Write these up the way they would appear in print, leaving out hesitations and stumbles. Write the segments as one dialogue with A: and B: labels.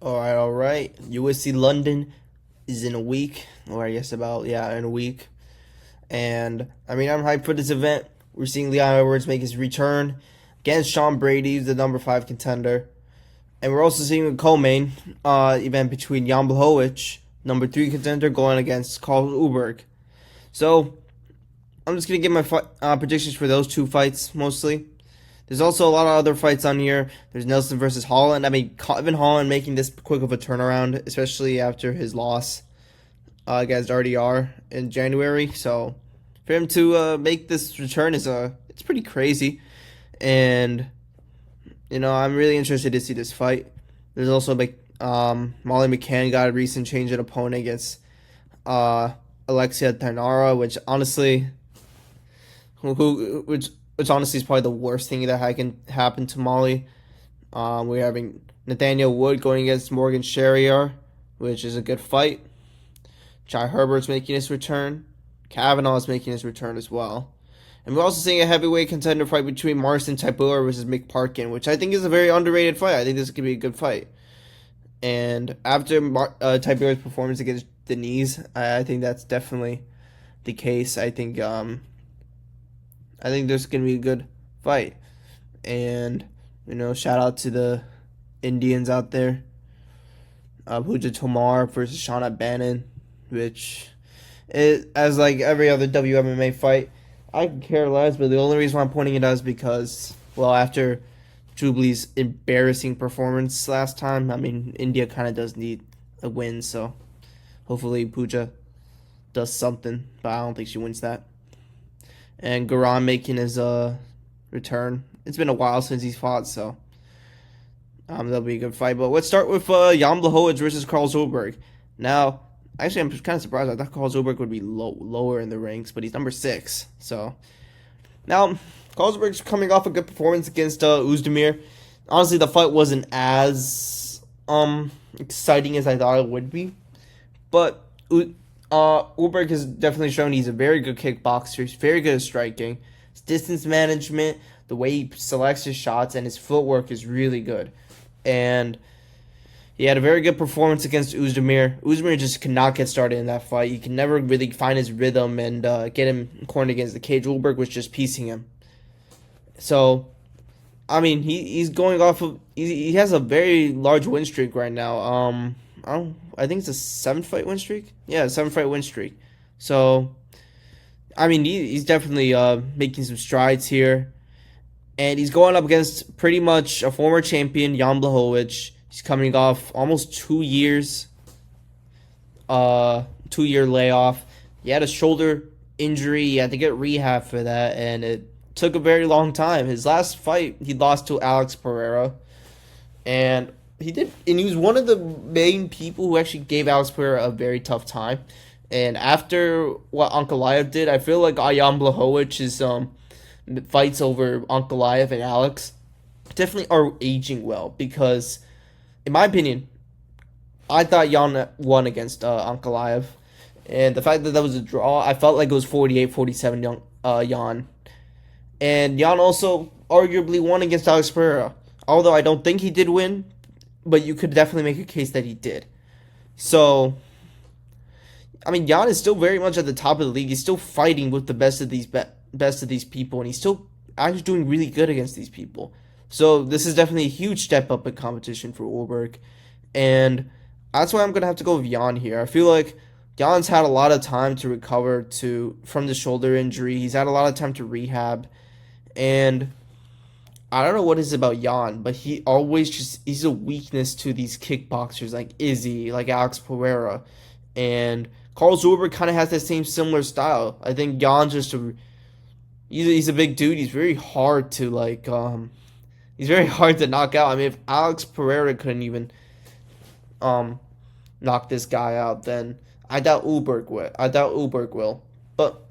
A: All right. UFC London is in a week, or I guess in a week. And I'm hyped for this event. We're seeing Leon Edwards make his return against Sean Brady, the number 5 contender. And we're also seeing a co-main event between Jan Blachowicz, number 3 contender, going against Carl Ulberg. So I'm just gonna give my predictions for those two fights mostly. There's also a lot of other fights on here. There's Nelson versus Holland. Kevin Holland making this quick of a turnaround, especially after his loss against RDR in January. So for him to make this return it's pretty crazy, and I'm really interested to see this fight. There's also Molly McCann got a recent change in opponent against Alexia Tanara, which honestly, which honestly is probably the worst thing that can happen to Molly. We're having Nathaniel Wood going against Morgan Sherrier, which is a good fight. Jai Herbert's making his return. Kavanaugh is making his return as well. And we're also seeing a heavyweight contender fight between Marcin Tybura versus Mick Parkin, which I think is a very underrated fight. I think this could be a good fight. And after Tybura's performance against Denise, I think that's definitely the case. I think there's going to be a good fight. And, shout out to the Indians out there. Pooja Tomar versus Shauna Bannon, which is, as like every other WMMA fight, I can care less, but the only reason why I'm pointing it out is because, after Jubilee's embarrassing performance last time, India kind of does need a win, so hopefully Pooja does something, but I don't think she wins that. And Garan making his return. It's been a while since he's fought, so that'll be a good fight. But let's start with Jan Blachowicz versus Carl Ulberg. Now, actually, I'm kind of surprised. I thought Carl Ulberg would be lower in the ranks, but he's number 6. So now, Carl Ulberg's coming off a good performance against Uzdemir. Honestly, the fight wasn't as exciting as I thought it would be, but Ulberg has definitely shown he's a very good kickboxer. He's very good at striking. His distance management, the way he selects his shots, and his footwork is really good. And he had a very good performance against Uzdemir. Uzdemir just could not get started in that fight. He can never really find his rhythm and get him cornered against the cage. Ulberg was just piecing him. So, he's going off of... He has a very large win streak right now. I think it's a 7-fight win streak. Yeah, 7-fight win streak. So, he's definitely making some strides here. And he's going up against pretty much a former champion, Jan Blachowicz. He's coming off almost 2 years, 2-year layoff. He had a shoulder injury. He had to get rehab for that, and it took a very long time. His last fight, he lost to Alex Pereira, and he was one of the main people who actually gave Alex Pereira a very tough time. And after what Ankalaev did, I feel like Jan Blachowicz's fights over Ankalaev and Alex definitely are aging well, because in my opinion, I thought Jan won against Ankalaev. And the fact that was a draw, I felt like it was 48-47 Jan. And Jan also arguably won against Alex Pereira. Although I don't think he did win, but you could definitely make a case that he did. So, Jan is still very much at the top of the league. He's still fighting with the best of these people, and he's still actually doing really good against these people. So this is definitely a huge step up in competition for Ulberg, and that's why I'm gonna have to go with Jan here. I feel like Jan's had a lot of time to recover from the shoulder injury. He's had a lot of time to rehab, and I don't know what it is about Jan, but he's a weakness to these kickboxers like Izzy, like Alex Pereira, and Carl Ulberg kind of has that same similar style. I think Jan's he's a big dude. He's very hard to knock out. If Alex Pereira couldn't even knock this guy out, then I doubt Ulberg will. But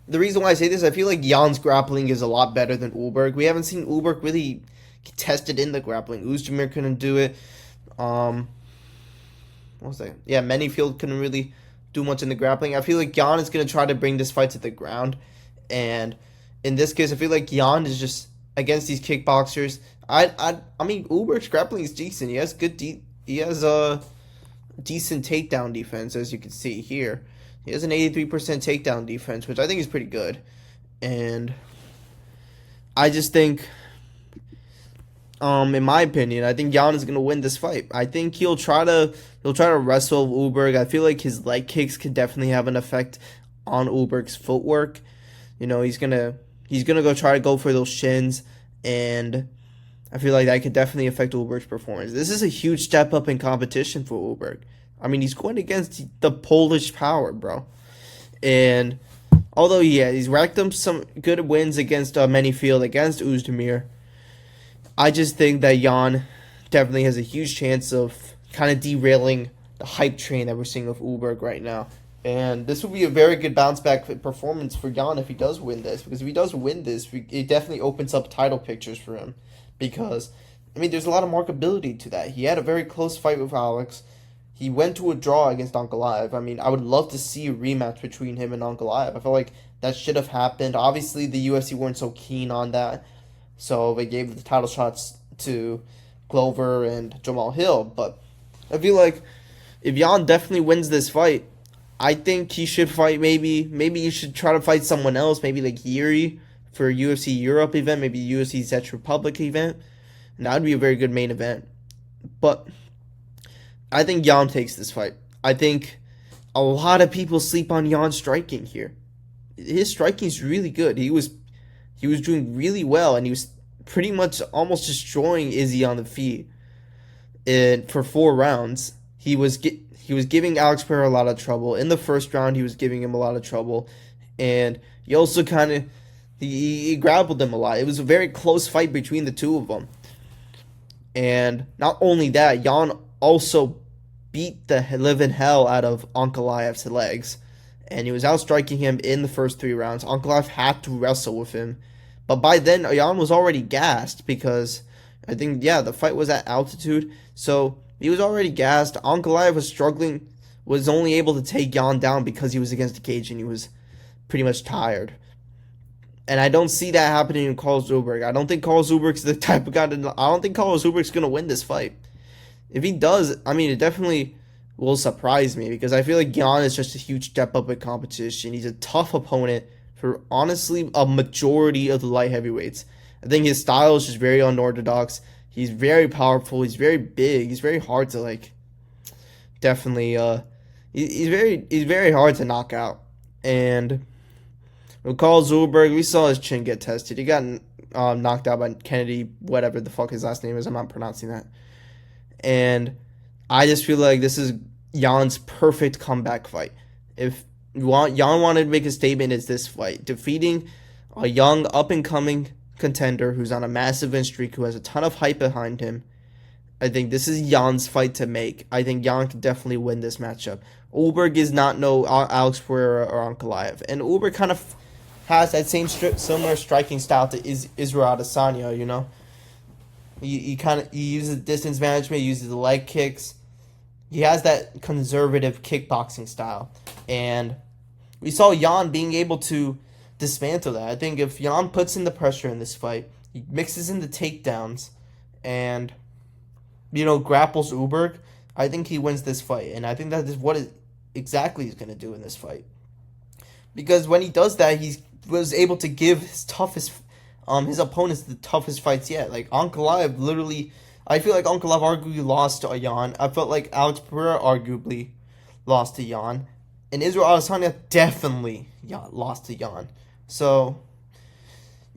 A: the reason why I say this, I feel like Jan's grappling is a lot better than Ulberg. We haven't seen Ulberg really tested in the grappling. Uzdemir couldn't do it. What was that? Yeah, Manyfield couldn't really do much in the grappling. I feel like Jan is going to try to bring this fight to the ground. And in this case, I feel like Jan is just against these kickboxers. Ulberg's grappling is decent. He has good he has a decent takedown defense, as you can see here. He has an 83% takedown defense, which I think is pretty good. And I just think, in my opinion, I think Jan is gonna win this fight. I think he'll try to wrestle Ulberg. I feel like his leg kicks could definitely have an effect on Ulberg's footwork. He's gonna go try to go for those shins, and I feel like that could definitely affect Ulberg's performance. This is a huge step up in competition for Ulberg. I mean, he's going against the Polish power, bro. And although, yeah, he's racked up some good wins against Manyfield, against Uzdemir, I just think that Jan definitely has a huge chance of kind of derailing the hype train that we're seeing with Ulberg right now. And this will be a very good bounce back performance for Jan if he does win this. Because if he does win this, it definitely opens up title pictures for him. Because, I mean, there's a lot of markability to that. He had a very close fight with Alex. He went to a draw against Ankalaev. I mean, I would love to see a rematch between him and Ankalaev. I feel like that should have happened. Obviously, the UFC weren't so keen on that. So they gave the title shots to Glover and Jamal Hill. But I feel like if Jan definitely wins this fight, I think he should fight maybe you should try to fight someone else, maybe like Yuri for a UFC Europe event, maybe UFC Czech Republic event. And that would be a very good main event. But I think Jan takes this fight. I think a lot of people sleep on Jan's striking here. His striking is really good. He was doing really well, and he was pretty much almost destroying Izzy on the feet. And for 4 rounds, he was giving Alex Pereira a lot of trouble. In the first round, he was giving him a lot of trouble, and he also kind of he grappled him a lot. It was a very close fight between the two of them. And not only that, Jan also beat the living hell out of Ankalaev's legs, and he was outstriking him in the first 3 rounds. Ankalaev had to wrestle with him, but by then Jan was already gassed because I think the fight was at altitude, so he was already gassed. Ankalaev was struggling, was only able to take Jan down because he was against the cage and he was pretty much tired. And I don't see that happening in Carlos Ulberg. I don't think Carlos Ulberg's the type of guy I don't think Carlos Ulberg's going to win this fight. If he does, I mean, it definitely will surprise me because I feel like Jan is just a huge step up in competition. He's a tough opponent for, honestly, a majority of the light heavyweights. I think his style is just very unorthodox. He's very powerful. He's very big. He's very hard to, definitely, he's very hard to knock out. And with Carl Ulberg, we saw his chin get tested. He got knocked out by Kennedy, whatever the fuck his last name is. I'm not pronouncing that. And I just feel like this is Jan's perfect comeback fight. If Jan wanted to make a statement, it's this fight. Defeating a young, up-and-coming contender who's on a massive win streak, who has a ton of hype behind him. I think this is Jan's fight to make. I think Jan can definitely win this matchup. Ulberg is not no Alex Pereira or Ankalaev. And Ulberg kind of has that similar striking style to Israel Adesanya, you know? He uses distance management, he uses the leg kicks. He has that conservative kickboxing style. And we saw Jan being able to dismantle that. I think if Jan puts in the pressure in this fight, he mixes in the takedowns and, grapples Ulberg, I think he wins this fight. And I think that is what exactly he's going to do in this fight. Because when he does that, he was able to give his opponents the toughest fights yet. Like Ankalaev literally, I feel like Ankalaev arguably lost to Jan. I felt like Alex Pereira arguably lost to Jan. And Israel Adesanya definitely lost to Jan. So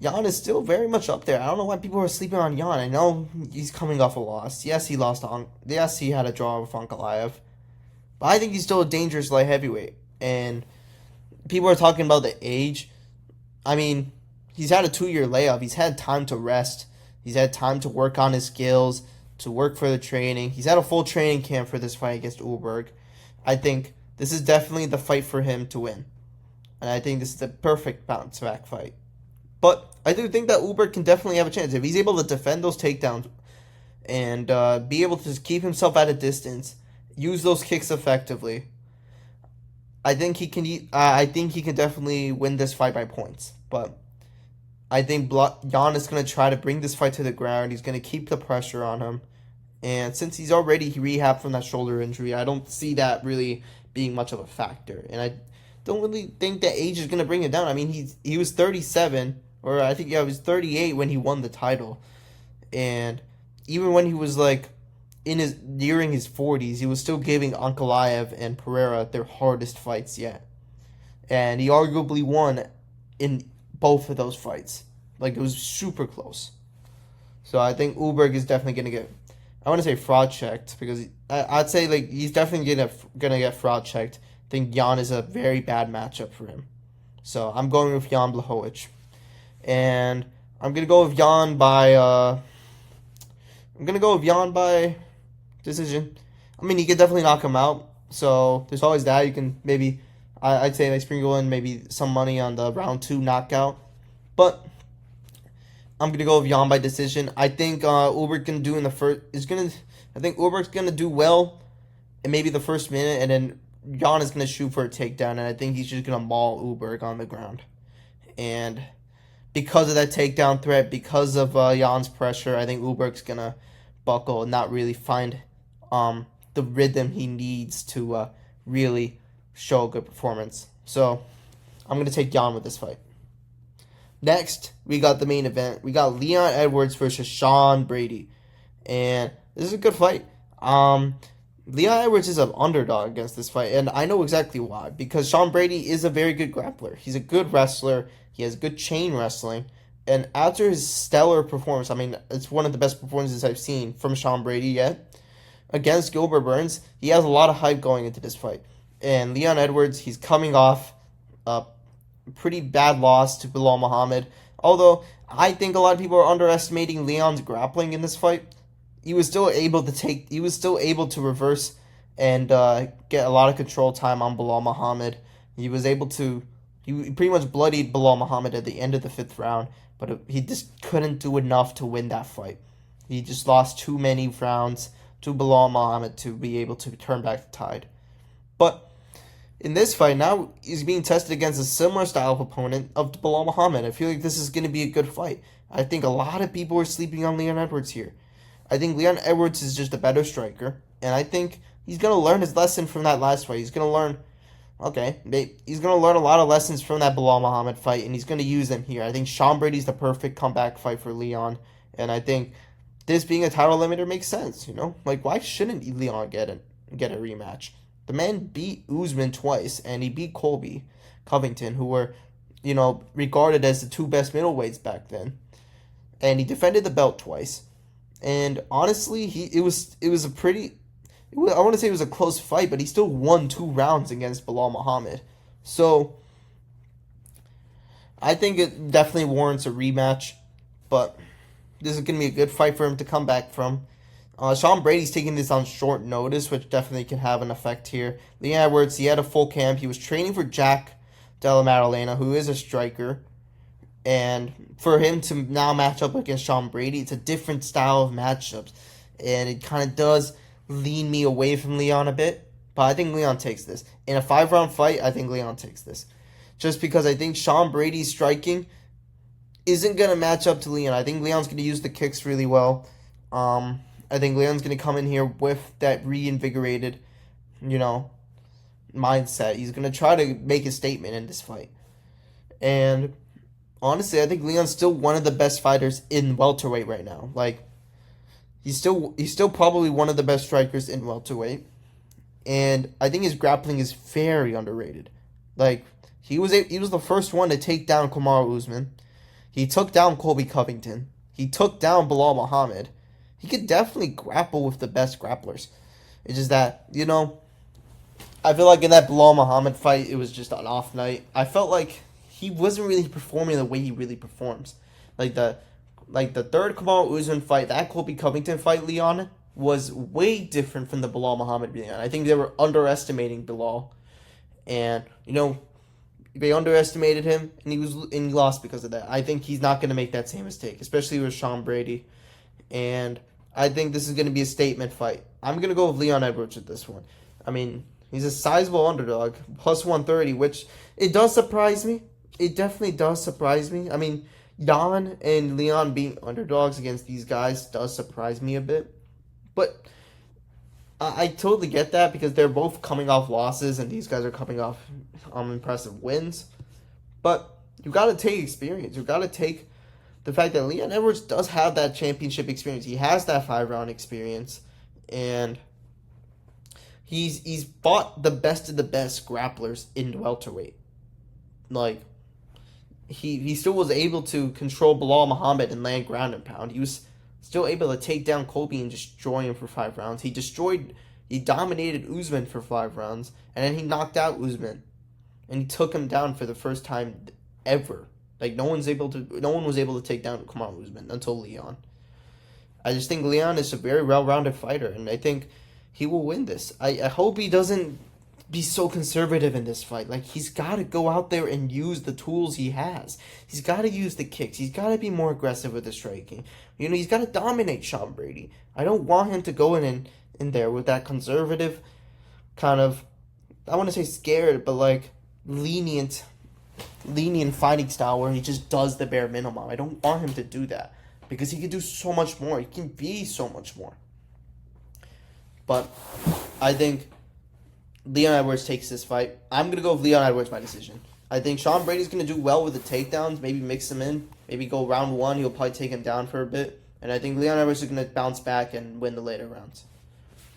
A: Jan is still very much up there. I don't know why people are sleeping on Jan. I know he's coming off a loss. Yes, he lost yes, he had a draw with Ankalaev. But I think he's still a dangerous light heavyweight. And people are talking about the age. I mean, he's had a 2-year layoff. He's had time to rest. He's had time to work on his skills, to work for the training. He's had a full training camp for this fight against Ulberg. I think this is definitely the fight for him to win. And I think this is the perfect bounce back fight. But I do think that Ulberg can definitely have a chance. If he's able to defend those takedowns and be able to keep himself at a distance, use those kicks effectively, I think he can definitely win this fight by points. But I think Jan is going to try to bring this fight to the ground. He's going to keep the pressure on him. And since he's already rehabbed from that shoulder injury, I don't see that really being much of a factor. And I don't really think that age is going to bring it down. I mean, he was 37, or I think, yeah, he was 38 when he won the title. And even when he was like during his 40s, he was still giving Ankalaev and Pereira their hardest fights yet. And he arguably won in both of those fights. Like, it was super close. So I think Ulberg is definitely going to get, I want to say fraud checked, because I'd say like he's definitely gonna get fraud checked. I think Jan is a very bad matchup for him. So I'm going with Jan Blachowicz. And I'm going to go with Jan by decision. I mean, he could definitely knock him out. So there's always that. You can maybe, I'd say like sprinkle in maybe some money on the round 2 knockout. But I'm gonna go with Jan by decision. I think Ulberg can do in the first I think Ulberg's gonna do well in maybe the first minute, and then Jan is gonna shoot for a takedown, and I think he's just gonna maul Ulberg on the ground. And because of that takedown threat, because of Jan's pressure, I think Ulberg's gonna buckle and not really find the rhythm he needs to really show a good performance. So I'm gonna take Jan with this fight. Next, we got the main event. We got Leon Edwards versus Sean Brady. And this is a good fight. Leon Edwards is an underdog against this fight, and I know exactly why. Because Sean Brady is a very good grappler. He's a good wrestler. He has good chain wrestling. And after his stellar performance, I mean, it's one of the best performances I've seen from Sean Brady yet, against Gilbert Burns, he has a lot of hype going into this fight. And Leon Edwards, he's coming off a pretty bad loss to Bilal Muhammad. Although I think a lot of people are underestimating Leon's grappling in this fight. He was still able to reverse and get a lot of control time on Bilal Muhammad. He pretty much bloodied Bilal Muhammad at the end of the 5th round, but he just couldn't do enough to win that fight. He just lost too many rounds to Bilal Muhammad to be able to turn back the tide. But in this fight, now he's being tested against a similar style of opponent of Bilal Muhammad. I feel like this is going to be a good fight. I think a lot of people are sleeping on Leon Edwards here. I think Leon Edwards is just a better striker, and I think he's going to learn his lesson from that last fight. He's going to learn a lot of lessons from that Bilal Muhammad fight, and he's going to use them here. I think Sean Brady's the perfect comeback fight for Leon, and I think this being a title limiter makes sense, Like, why shouldn't Leon get a rematch? The man beat Usman twice, and he beat Colby Covington, who were, regarded as the 2 best middleweights back then. And he defended the belt twice. And honestly, I want to say it was a close fight, but he still won 2 rounds against Bilal Muhammad. So I think it definitely warrants a rematch, but this is going to be a good fight for him to come back from. Sean Brady's taking this on short notice, which definitely can have an effect here. Leon Edwards, he had a full camp. He was training for Jack Della Maddalena, who is a striker. And for him to now match up against Sean Brady, it's a different style of matchups. And it kind of does lean me away from Leon a bit. But I think Leon takes this. In a 5-round fight, I think Leon takes this. Just because I think Sean Brady's striking isn't going to match up to Leon. I think Leon's going to use the kicks really well. I think Leon's going to come in here with that reinvigorated, mindset. He's going to try to make a statement in this fight. And honestly, I think Leon's still one of the best fighters in welterweight right now. Like, he's still probably one of the best strikers in welterweight. And I think his grappling is very underrated. Like, he was the first one to take down Kamaru Usman. He took down Colby Covington. He took down Bilal Muhammad. He could definitely grapple with the best grapplers. It's just that, I feel like in that Bilal Muhammad fight, it was just an off night. I felt like he wasn't really performing the way he really performs. Like the 3rd Kamaru Usman fight, that Colby Covington fight, Leon, was way different from the Bilal Muhammad Leon. I think they were underestimating Bilal. And, they underestimated him, and he lost because of that. I think he's not going to make that same mistake, especially with Sean Brady. And I think this is going to be a statement fight. I'm going to go with Leon Edwards with this one. I mean, he's a sizable underdog, plus 130, which it does surprise me. It definitely does surprise me. I mean, Jan and Leon being underdogs against these guys does surprise me a bit. But I totally get that because they're both coming off losses and these guys are coming off impressive wins. But you got to take experience. You got to take the fact that Leon Edwards does have that championship experience. He has that 5-round experience, and he's fought the best of the best grapplers in welterweight. Like he still was able to control Bilal Muhammad and land ground and pound. He was still able to take down Colby and destroy him for 5 rounds. He dominated Usman for 5 rounds, and then he knocked out Usman, and he took him down for the first time ever. Like no one was able to take down Kamaru Usman until Leon. I just think Leon is a very well-rounded fighter, and I think he will win this. I hope he doesn't be so conservative in this fight. Like, he's got to go out there and use the tools he has. He's got to use the kicks. He's got to be more aggressive with the striking. He's got to dominate Sean Brady. I don't want him to go in there with that conservative kind of, I want to say scared, but like lenient fighting style where he just does the bare minimum. I don't want him to do that because he can do so much more. He can be so much more. But I think Leon Edwards takes this fight. I'm going to go with Leon Edwards by decision. I think Sean Brady's going to do well with the takedowns, maybe mix him in, maybe go round 1, he'll probably take him down for a bit. And I think Leon Edwards is going to bounce back and win the later rounds.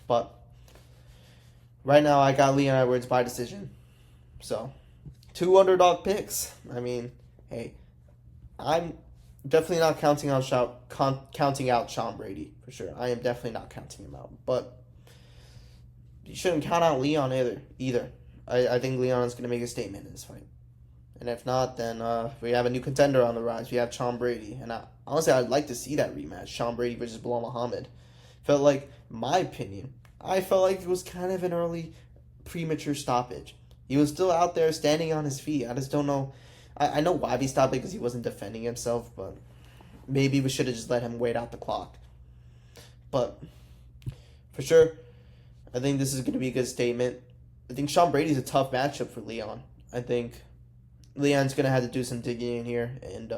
A: But right now I got Leon Edwards by decision. So, 2 underdog picks. I mean, hey, I'm definitely not counting out Sean Brady for sure. I am definitely not counting him out. But you shouldn't count out Leon either. I think Leon is going to make a statement in this fight. And if not, then we have a new contender on the rise. We have Sean Brady. And honestly, I'd like to see that rematch. Sean Brady versus Bilal Muhammad. Felt like, my opinion, I felt like it was kind of an early premature stoppage. He was still out there standing on his feet. I just don't know. I know why he stopped it because he wasn't defending himself. But maybe we should have just let him wait out the clock. But for sure, I think this is going to be a good statement. I think Sean Brady's a tough matchup for Leon. I think Leon's going to have to do some digging in here and,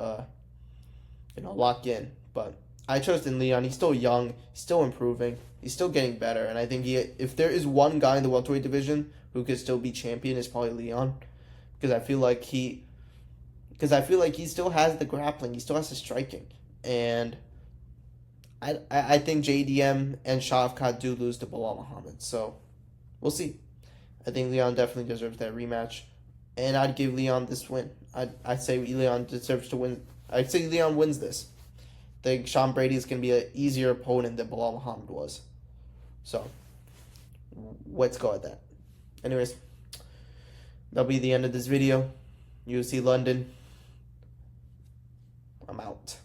A: lock in. But I trust in Leon. He's still young. He's still improving. He's still getting better. And I think if there is one guy in the welterweight division who could still be champion, it's probably Leon. Because I feel like he still has the grappling. He still has the striking. And I think JDM and Shavkat do lose to Bilal Muhammad. So, we'll see. I think Leon definitely deserves that rematch. And I'd give Leon this win. I'd say Leon deserves to win. I'd say Leon wins this. I think Sean Brady is going to be an easier opponent than Bilal Muhammad was. So, let's go at that. Anyways, that'll be the end of this video. UFC London. I'm out.